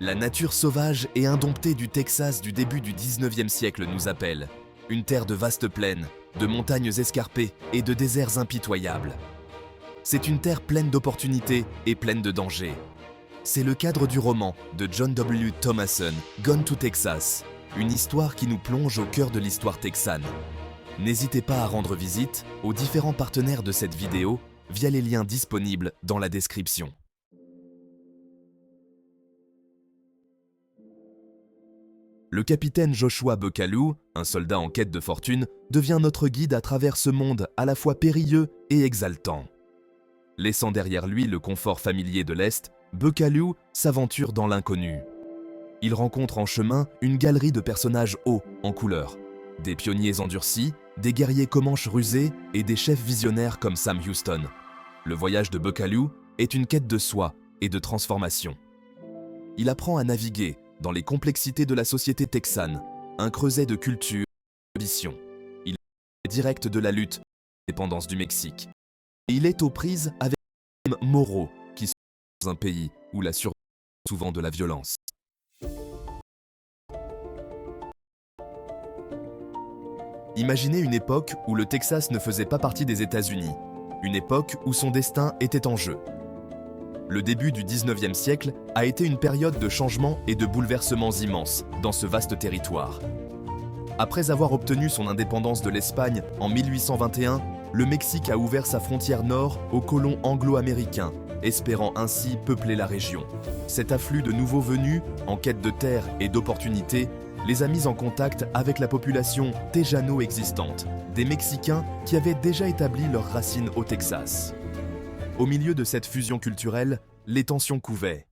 La nature sauvage et indomptée du Texas du début du 19e siècle nous appelle. Une terre de vastes plaines, de montagnes escarpées et de déserts impitoyables. C'est une terre pleine d'opportunités et pleine de dangers. C'est le cadre du roman de John W. Thomason, Gone to Texas, une histoire qui nous plonge au cœur de l'histoire texane. N'hésitez pas à rendre visite aux différents partenaires de cette vidéo via les liens disponibles dans la description. Le capitaine Joshua Beucalou, un soldat en quête de fortune, devient notre guide à travers ce monde à la fois périlleux et exaltant. Laissant derrière lui le confort familier de l'Est, Beucalou s'aventure dans l'inconnu. Il rencontre en chemin une galerie de personnages hauts en couleur, des pionniers endurcis, des guerriers comanches rusés et des chefs visionnaires comme Sam Houston. Le voyage de Beucalou est une quête de soi et de transformation. Il apprend à naviguer dans les complexités de la société texane, un creuset de culture et de vision. Il est direct de la lutte pour l'indépendance du Mexique. Et il est aux prises avec les problèmes moraux qui sont dans un pays où la survie est souvent de la violence. Imaginez une époque où le Texas ne faisait pas partie des États-Unis, une époque où son destin était en jeu. Le début du 19e siècle a été une période de changements et de bouleversements immenses dans ce vaste territoire. Après avoir obtenu son indépendance de l'Espagne en 1821, le Mexique a ouvert sa frontière nord aux colons anglo-américains, espérant ainsi peupler la région. Cet afflux de nouveaux venus, en quête de terre et d'opportunités, les a mis en contact avec la population tejano existante, des Mexicains qui avaient déjà établi leurs racines au Texas. Au milieu de cette fusion culturelle, les tensions couvaient.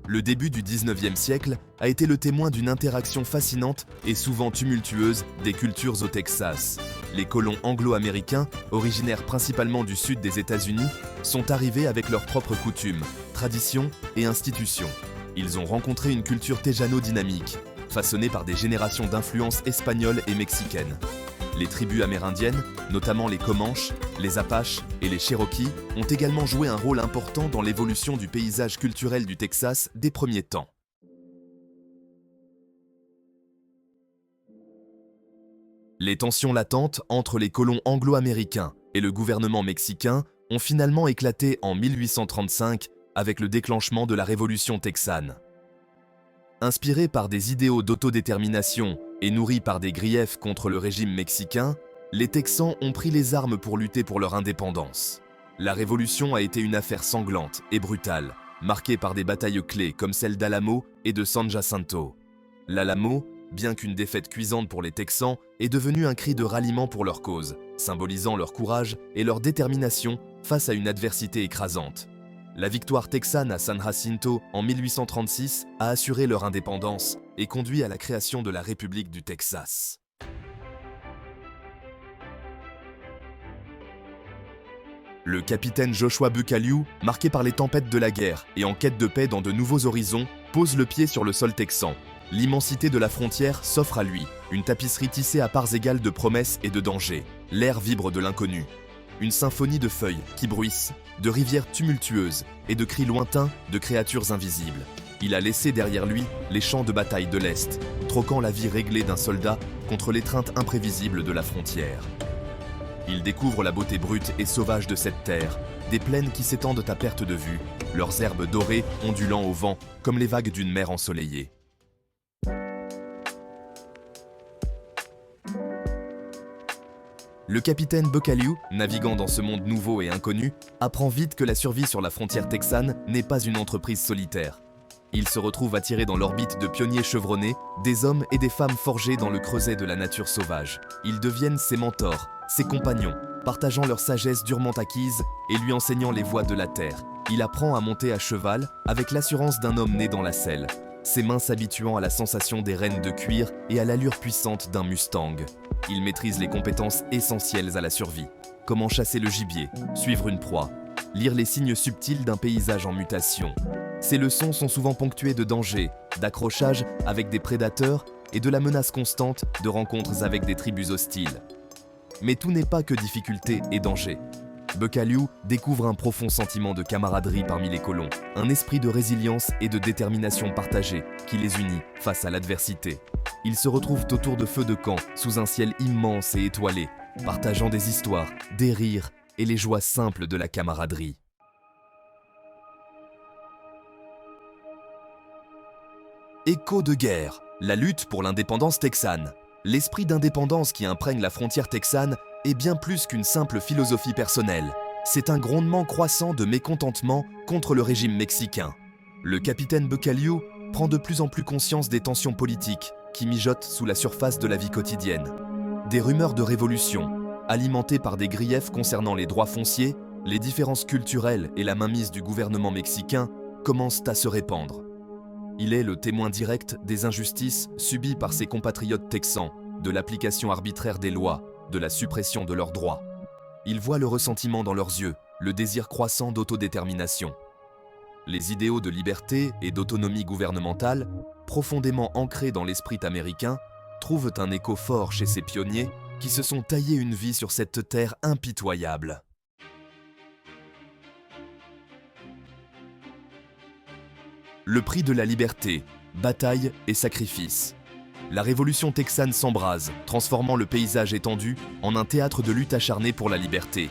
Le début du 19e siècle a été le témoin d'une interaction fascinante et souvent tumultueuse des cultures au Texas. Les colons anglo-américains, originaires principalement du sud des États-Unis, sont arrivés avec leurs propres coutumes, traditions et institutions. Ils ont rencontré une culture tejano dynamique, façonnée par des générations d'influences espagnoles et mexicaines. Les tribus amérindiennes, notamment les Comanches, les Apaches et les Cherokees, ont également joué un rôle important dans l'évolution du paysage culturel du Texas des premiers temps. Les tensions latentes entre les colons anglo-américains et le gouvernement mexicain ont finalement éclaté en 1835 avec le déclenchement de la Révolution texane. Inspirés par des idéaux d'autodétermination et nourris par des griefs contre le régime mexicain, les Texans ont pris les armes pour lutter pour leur indépendance. La Révolution a été une affaire sanglante et brutale, marquée par des batailles clés comme celle d'Alamo et de San Jacinto. L'Alamo, bien qu'une défaite cuisante pour les Texans, est devenue un cri de ralliement pour leur cause, symbolisant leur courage et leur détermination face à une adversité écrasante. La victoire texane à San Jacinto en 1836 a assuré leur indépendance et conduit à la création de la République du Texas. Le capitaine Joshua Beucalou, marqué par les tempêtes de la guerre et en quête de paix dans de nouveaux horizons, pose le pied sur le sol texan. L'immensité de la frontière s'offre à lui, une tapisserie tissée à parts égales de promesses et de dangers. L'air vibre de l'inconnu. Une symphonie de feuilles qui bruissent, de rivières tumultueuses et de cris lointains de créatures invisibles. Il a laissé derrière lui les champs de bataille de l'Est, troquant la vie réglée d'un soldat contre l'étreinte imprévisible de la frontière. Il découvre la beauté brute et sauvage de cette terre, des plaines qui s'étendent à perte de vue, leurs herbes dorées ondulant au vent comme les vagues d'une mer ensoleillée. Le capitaine Beucalou, naviguant dans ce monde nouveau et inconnu, apprend vite que la survie sur la frontière texane n'est pas une entreprise solitaire. Il se retrouve attiré dans l'orbite de pionniers chevronnés, des hommes et des femmes forgés dans le creuset de la nature sauvage. Ils deviennent ses mentors, ses compagnons, partageant leur sagesse durement acquise et lui enseignant les voies de la terre. Il apprend à monter à cheval avec l'assurance d'un homme né dans la selle, ses mains s'habituant à la sensation des rênes de cuir et à l'allure puissante d'un Mustang. Il maîtrise les compétences essentielles à la survie. Comment chasser le gibier, suivre une proie, lire les signes subtils d'un paysage en mutation. Ces leçons sont souvent ponctuées de dangers, d'accrochages avec des prédateurs et de la menace constante de rencontres avec des tribus hostiles. Mais tout n'est pas que difficulté et danger. Buccalew découvre un profond sentiment de camaraderie parmi les colons, un esprit de résilience et de détermination partagée qui les unit face à l'adversité. Ils se retrouvent autour de feux de camp, sous un ciel immense et étoilé, partageant des histoires, des rires et les joies simples de la camaraderie. Écho de guerre, la lutte pour l'indépendance texane. L'esprit d'indépendance qui imprègne la frontière texane est bien plus qu'une simple philosophie personnelle. C'est un grondement croissant de mécontentement contre le régime mexicain. Le capitaine Buccalew prend de plus en plus conscience des tensions politiques qui mijotent sous la surface de la vie quotidienne. Des rumeurs de révolution, alimentées par des griefs concernant les droits fonciers, les différences culturelles et la mainmise du gouvernement mexicain commencent à se répandre. Il est le témoin direct des injustices subies par ses compatriotes texans, de l'application arbitraire des lois, de la suppression de leurs droits. Il voit le ressentiment dans leurs yeux, le désir croissant d'autodétermination. Les idéaux de liberté et d'autonomie gouvernementale, profondément ancrés dans l'esprit américain, trouvent un écho fort chez ces pionniers qui se sont taillés une vie sur cette terre impitoyable. Le prix de la liberté, bataille et sacrifice. La révolution texane s'embrase, transformant le paysage étendu en un théâtre de lutte acharnée pour la liberté.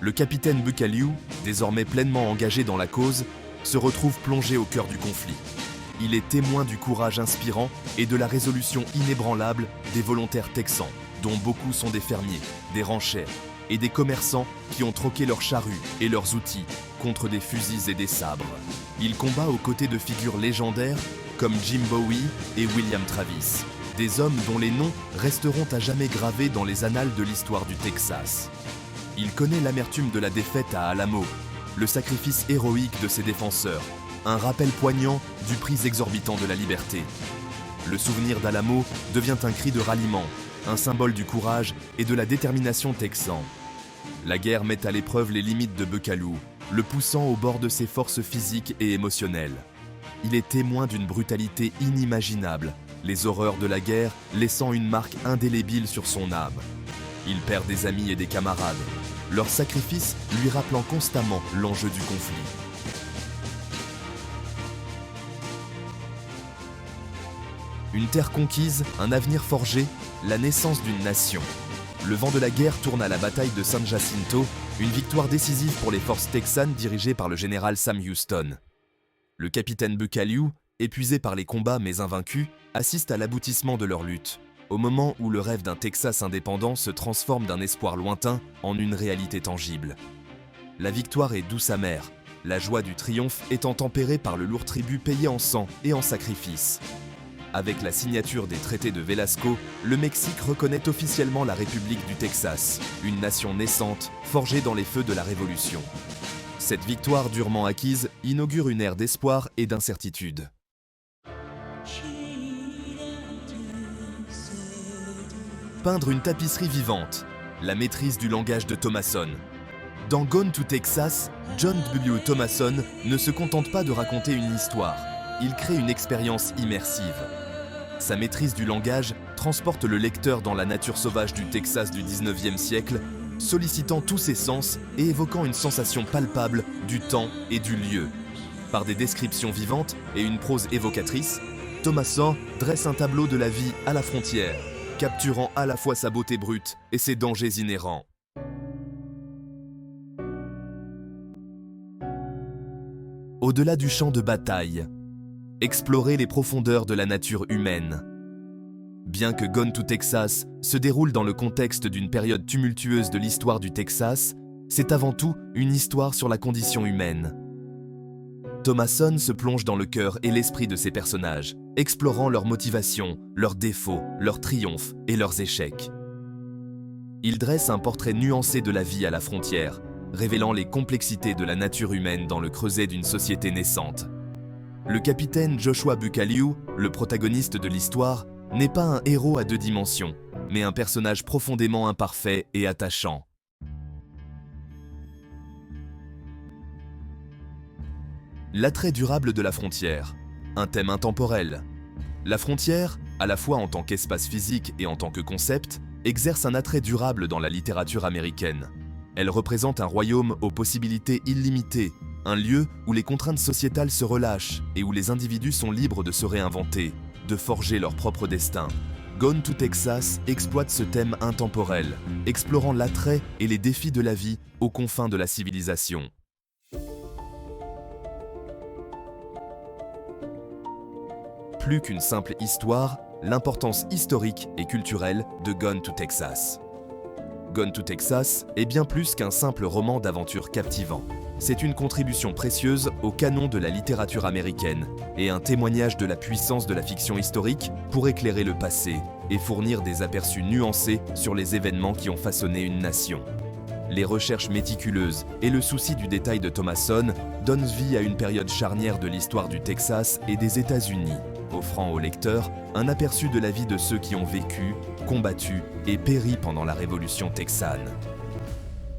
Le capitaine Buccalew, désormais pleinement engagé dans la cause, se retrouve plongé au cœur du conflit. Il est témoin du courage inspirant et de la résolution inébranlable des volontaires texans, dont beaucoup sont des fermiers, des ranchers et des commerçants qui ont troqué leurs charrues et leurs outils contre des fusils et des sabres. Il combat aux côtés de figures légendaires comme Jim Bowie et William Travis, des hommes dont les noms resteront à jamais gravés dans les annales de l'histoire du Texas. Il connaît l'amertume de la défaite à Alamo, le sacrifice héroïque de ses défenseurs, un rappel poignant du prix exorbitant de la liberté. Le souvenir d'Alamo devient un cri de ralliement, un symbole du courage et de la détermination texan. La guerre met à l'épreuve les limites de Buccalew, le poussant au bord de ses forces physiques et émotionnelles. Il est témoin d'une brutalité inimaginable, les horreurs de la guerre laissant une marque indélébile sur son âme. Il perd des amis et des camarades, leur sacrifice lui rappelant constamment l'enjeu du conflit. Une terre conquise, un avenir forgé, la naissance d'une nation. Le vent de la guerre tourne à la bataille de San Jacinto, une victoire décisive pour les forces texanes dirigées par le général Sam Houston. Le capitaine Buccalew, épuisé par les combats mais invaincu, assiste à l'aboutissement de leur lutte, au moment où le rêve d'un Texas indépendant se transforme d'un espoir lointain en une réalité tangible. La victoire est douce amère, la joie du triomphe étant tempérée par le lourd tribut payé en sang et en sacrifice. Avec la signature des traités de Velasco, le Mexique reconnaît officiellement la République du Texas, une nation naissante, forgée dans les feux de la Révolution. Cette victoire durement acquise inaugure une ère d'espoir et d'incertitude. Peindre une tapisserie vivante, la maîtrise du langage de Thomasson. Dans Gone to Texas, John W. Thomasson ne se contente pas de raconter une histoire, il crée une expérience immersive. Sa maîtrise du langage transporte le lecteur dans la nature sauvage du Texas du 19e siècle, sollicitant tous ses sens et évoquant une sensation palpable du temps et du lieu. Par des descriptions vivantes et une prose évocatrice, Thomasson dresse un tableau de la vie à la frontière, capturant à la fois sa beauté brute et ses dangers inhérents. Au-delà du champ de bataille, explorer les profondeurs de la nature humaine. Bien que Gone to Texas se déroule dans le contexte d'une période tumultueuse de l'histoire du Texas, c'est avant tout une histoire sur la condition humaine. Thomasson se plonge dans le cœur et l'esprit de ses personnages, explorant leurs motivations, leurs défauts, leurs triomphes et leurs échecs. Il dresse un portrait nuancé de la vie à la frontière, révélant les complexités de la nature humaine dans le creuset d'une société naissante. Le capitaine Joshua Buccalew, le protagoniste de l'histoire, n'est pas un héros à deux dimensions, mais un personnage profondément imparfait et attachant. L'attrait durable de la frontière, un thème intemporel. La frontière, à la fois en tant qu'espace physique et en tant que concept, exerce un attrait durable dans la littérature américaine. Elle représente un royaume aux possibilités illimitées, un lieu où les contraintes sociétales se relâchent et où les individus sont libres de se réinventer, de forger leur propre destin. Gone to Texas exploite ce thème intemporel, explorant l'attrait et les défis de la vie aux confins de la civilisation. Plus qu'une simple histoire, l'importance historique et culturelle de Gone to Texas. Gone to Texas est bien plus qu'un simple roman d'aventure captivant. C'est une contribution précieuse au canon de la littérature américaine et un témoignage de la puissance de la fiction historique pour éclairer le passé et fournir des aperçus nuancés sur les événements qui ont façonné une nation. Les recherches méticuleuses et le souci du détail de Thomasson donnent vie à une période charnière de l'histoire du Texas et des États-Unis, offrant au lecteur un aperçu de la vie de ceux qui ont vécu, combattu et péri pendant la Révolution texane.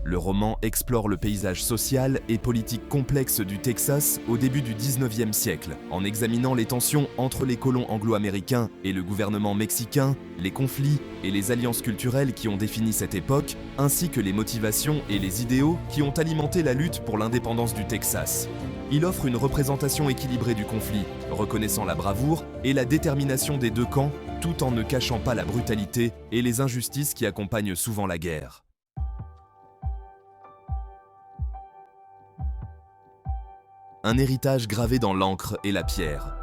Le roman explore le paysage social et politique complexe du Texas au début du XIXe siècle, en examinant les tensions entre les colons anglo-américains et le gouvernement mexicain, les conflits et les alliances culturelles qui ont défini cette époque, ainsi que les motivations et les idéaux qui ont alimenté la lutte pour l'indépendance du Texas. Il offre une représentation équilibrée du conflit, reconnaissant la bravoure et la détermination des deux camps, tout en ne cachant pas la brutalité et les injustices qui accompagnent souvent la guerre. Un héritage gravé dans l'encre et la pierre.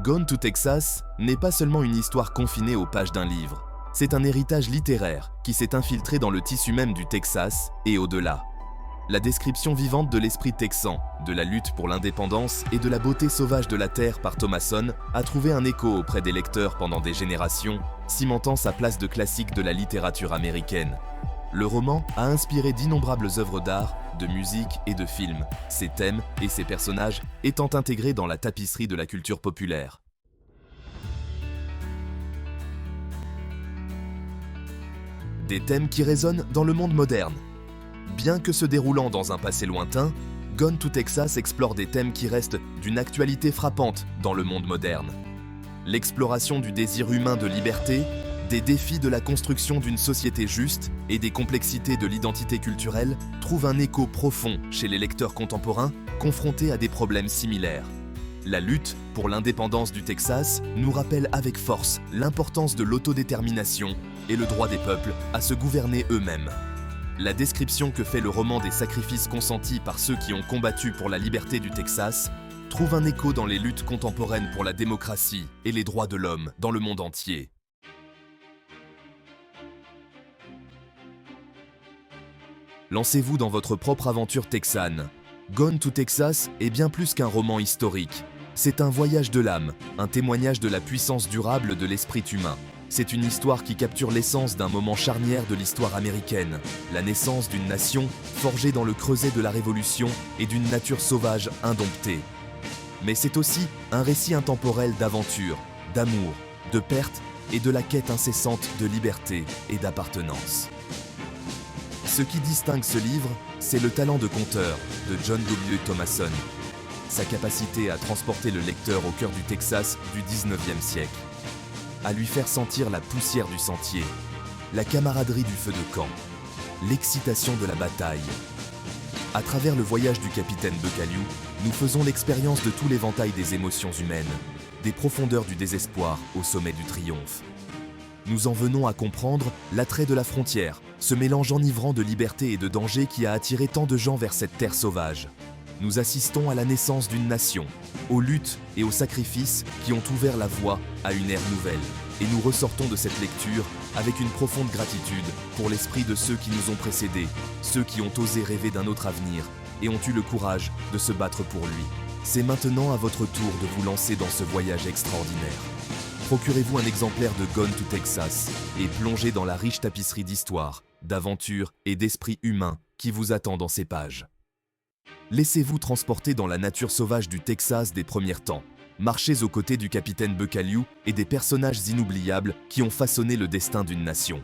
Gone to Texas n'est pas seulement une histoire confinée aux pages d'un livre, c'est un héritage littéraire qui s'est infiltré dans le tissu même du Texas et au-delà. La description vivante de l'esprit texan, de la lutte pour l'indépendance et de la beauté sauvage de la terre par Thomasson a trouvé un écho auprès des lecteurs pendant des générations, cimentant sa place de classique de la littérature américaine. Le roman a inspiré d'innombrables œuvres d'art, de musique et de films, ses thèmes et ses personnages étant intégrés dans la tapisserie de la culture populaire. Des thèmes qui résonnent dans le monde moderne. Bien que se déroulant dans un passé lointain, Gone to Texas explore des thèmes qui restent d'une actualité frappante dans le monde moderne. L'exploration du désir humain de liberté, des défis de la construction d'une société juste et des complexités de l'identité culturelle trouvent un écho profond chez les lecteurs contemporains confrontés à des problèmes similaires. La lutte pour l'indépendance du Texas nous rappelle avec force l'importance de l'autodétermination et le droit des peuples à se gouverner eux-mêmes. La description que fait le roman des sacrifices consentis par ceux qui ont combattu pour la liberté du Texas trouve un écho dans les luttes contemporaines pour la démocratie et les droits de l'homme dans le monde entier. Lancez-vous dans votre propre aventure texane. Gone to Texas est bien plus qu'un roman historique. C'est un voyage de l'âme, un témoignage de la puissance durable de l'esprit humain. C'est une histoire qui capture l'essence d'un moment charnière de l'histoire américaine, la naissance d'une nation forgée dans le creuset de la Révolution et d'une nature sauvage indomptée. Mais c'est aussi un récit intemporel d'aventure, d'amour, de perte et de la quête incessante de liberté et d'appartenance. Ce qui distingue ce livre, c'est le talent de conteur de John W. Thomasson, sa capacité à transporter le lecteur au cœur du Texas du XIXe siècle, à lui faire sentir la poussière du sentier, la camaraderie du feu de camp, l'excitation de la bataille. À travers le voyage du capitaine Becaliou, nous faisons l'expérience de tout l'éventail des émotions humaines, des profondeurs du désespoir au sommet du triomphe. Nous en venons à comprendre l'attrait de la frontière, ce mélange enivrant de liberté et de danger qui a attiré tant de gens vers cette terre sauvage. Nous assistons à la naissance d'une nation, aux luttes et aux sacrifices qui ont ouvert la voie à une ère nouvelle. Et nous ressortons de cette lecture avec une profonde gratitude pour l'esprit de ceux qui nous ont précédés, ceux qui ont osé rêver d'un autre avenir et ont eu le courage de se battre pour lui. C'est maintenant à votre tour de vous lancer dans ce voyage extraordinaire. Procurez-vous un exemplaire de Gone to Texas et plongez dans la riche tapisserie d'histoire, d'aventures et d'esprit humain qui vous attend dans ces pages. Laissez-vous transporter dans la nature sauvage du Texas des premiers temps. Marchez aux côtés du capitaine Becaliou et des personnages inoubliables qui ont façonné le destin d'une nation.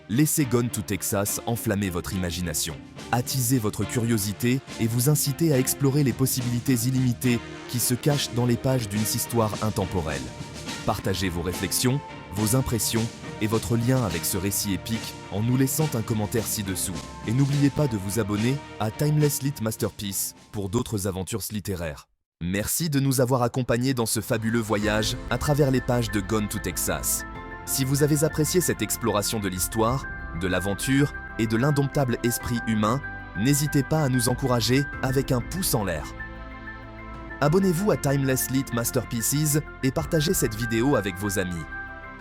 Laissez Gone to Texas enflammer votre imagination, attiser votre curiosité et vous inciter à explorer les possibilités illimitées qui se cachent dans les pages d'une histoire intemporelle. Partagez vos réflexions, vos impressions et votre lien avec ce récit épique en nous laissant un commentaire ci-dessous. Et n'oubliez pas de vous abonner à Timeless Lit Masterpiece pour d'autres aventures littéraires. Merci de nous avoir accompagnés dans ce fabuleux voyage à travers les pages de Gone to Texas. Si vous avez apprécié cette exploration de l'histoire, de l'aventure et de l'indomptable esprit humain, n'hésitez pas à nous encourager avec un pouce en l'air. Abonnez-vous à Timeless Lit Masterpieces et partagez cette vidéo avec vos amis.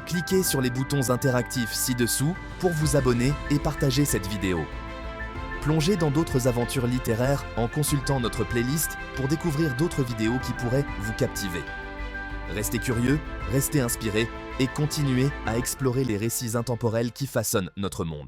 Cliquez sur les boutons interactifs ci-dessous pour vous abonner et partager cette vidéo. Plongez dans d'autres aventures littéraires en consultant notre playlist pour découvrir d'autres vidéos qui pourraient vous captiver. Restez curieux, restez inspirés et continuez à explorer les récits intemporels qui façonnent notre monde.